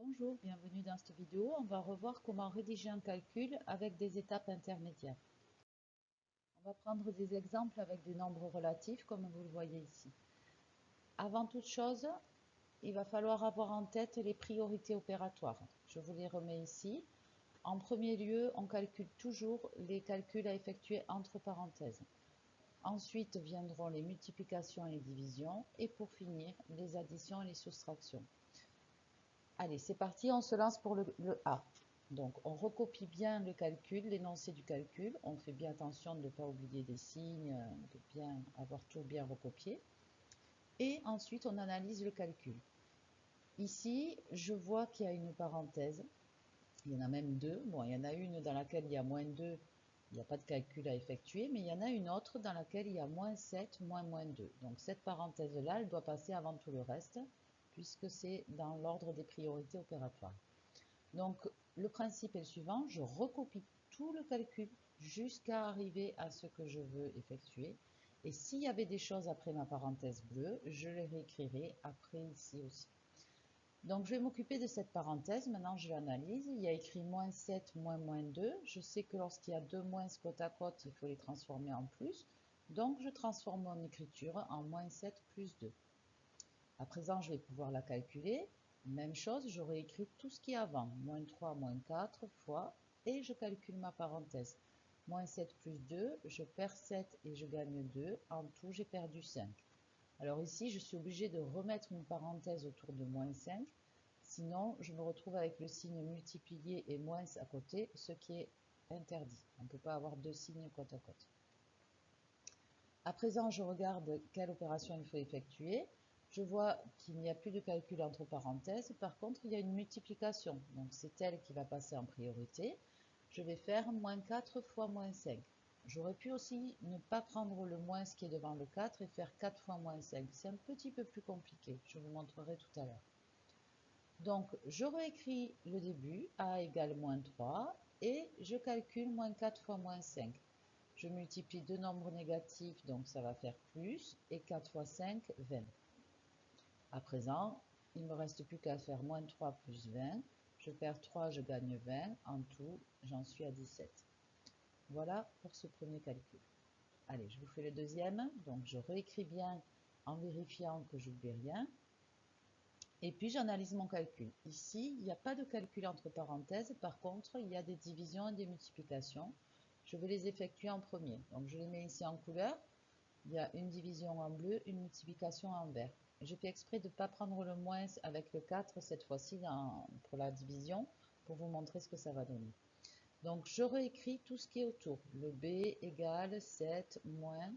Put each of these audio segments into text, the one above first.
Bonjour, bienvenue dans cette vidéo. On va revoir comment rédiger un calcul avec des étapes intermédiaires. On va prendre des exemples avec des nombres relatifs comme vous le voyez ici. Avant toute chose, il va falloir avoir en tête les priorités opératoires. Je vous les remets ici. En premier lieu, on calcule toujours les calculs à effectuer entre parenthèses. Ensuite viendront les multiplications et les divisions et pour finir, les additions et les soustractions. Allez, c'est parti, on se lance pour le A. Donc, on recopie bien le calcul, l'énoncé du calcul. On fait bien attention de ne pas oublier des signes, de bien avoir tout bien recopié. Et ensuite, on analyse le calcul. Ici, je vois qu'il y a une parenthèse. Il y en a même deux. Bon, il y en a une dans laquelle il y a moins 2, il n'y a pas de calcul à effectuer. Mais il y en a une autre dans laquelle il y a moins 7, moins 2. Donc, cette parenthèse-là, elle doit passer avant tout le reste, puisque c'est dans l'ordre des priorités opératoires. Donc, le principe est le suivant, je recopie tout le calcul jusqu'à arriver à ce que je veux effectuer. Et s'il y avait des choses après ma parenthèse bleue, je les réécrirai après ici aussi. Donc, je vais m'occuper de cette parenthèse. Maintenant, je l'analyse. Il y a écrit moins 7, moins 2. Je sais que lorsqu'il y a deux moins côte à côte, il faut les transformer en plus. Donc, je transforme mon écriture en moins 7 plus 2. À présent, je vais pouvoir la calculer. Même chose, j'aurai écrit tout ce qui est avant. Moins 3, moins 4 fois, et je calcule ma parenthèse. Moins 7 plus 2, je perds 7 et je gagne 2. En tout, j'ai perdu 5. Alors ici, je suis obligée de remettre une parenthèse autour de moins 5. Sinon, je me retrouve avec le signe multiplié et moins à côté, ce qui est interdit. On ne peut pas avoir deux signes côte à côte. À présent, je regarde quelle opération il faut effectuer. Je vois qu'il n'y a plus de calcul entre parenthèses. Par contre, il y a une multiplication. Donc, c'est elle qui va passer en priorité. Je vais faire moins 4 fois moins 5. J'aurais pu aussi ne pas prendre le moins qui est devant le 4 et faire 4 fois moins 5. C'est un petit peu plus compliqué. Je vous montrerai tout à l'heure. Donc, je réécris le début. A égale moins 3. Et je calcule moins 4 fois moins 5. Je multiplie deux nombres négatifs, donc ça va faire plus. Et 4 fois 5, 20. À présent, il ne me reste plus qu'à faire moins 3 plus 20. Je perds 3, je gagne 20. En tout, j'en suis à 17. Voilà pour ce premier calcul. Allez, je vous fais le deuxième. Donc, je réécris bien en vérifiant que je n'oublie rien. Et puis, j'analyse mon calcul. Ici, il n'y a pas de calcul entre parenthèses. Par contre, il y a des divisions et des multiplications. Je vais les effectuer en premier. Donc, je les mets ici en couleur. Il y a une division en bleu, une multiplication en vert. J'ai fait exprès de ne pas prendre le moins avec le 4 cette fois-ci pour la division, pour vous montrer ce que ça va donner. Donc, je réécris tout ce qui est autour. Le B égale 7 moins,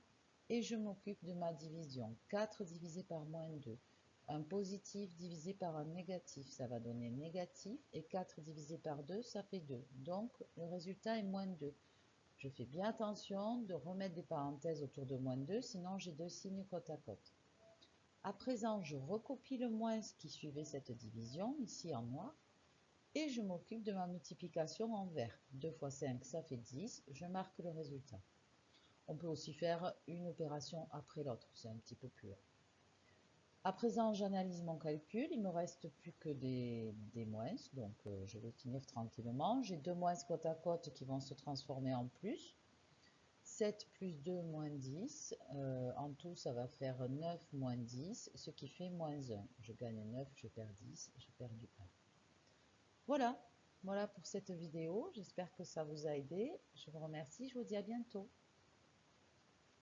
et je m'occupe de ma division. 4 divisé par moins 2. Un positif divisé par un négatif, ça va donner négatif, et 4 divisé par 2, ça fait 2. Donc, le résultat est moins 2. Je fais bien attention de remettre des parenthèses autour de moins 2, sinon j'ai deux signes côte à côte. À présent, je recopie le moins qui suivait cette division, ici en noir, et je m'occupe de ma multiplication en vert. 2 fois 5, ça fait 10, je marque le résultat. On peut aussi faire une opération après l'autre, c'est un petit peu plus long. À présent, j'analyse mon calcul, il ne me reste plus que des moins, donc je vais finir tranquillement. J'ai deux moins côte à côte qui vont se transformer en plus. 7 plus 2 moins 10, en tout ça va faire 9 moins 10, ce qui fait moins 1. Je gagne 9, je perds 10, je perds du 1. Voilà pour cette vidéo, j'espère que ça vous a aidé. Je vous remercie, je vous dis à bientôt.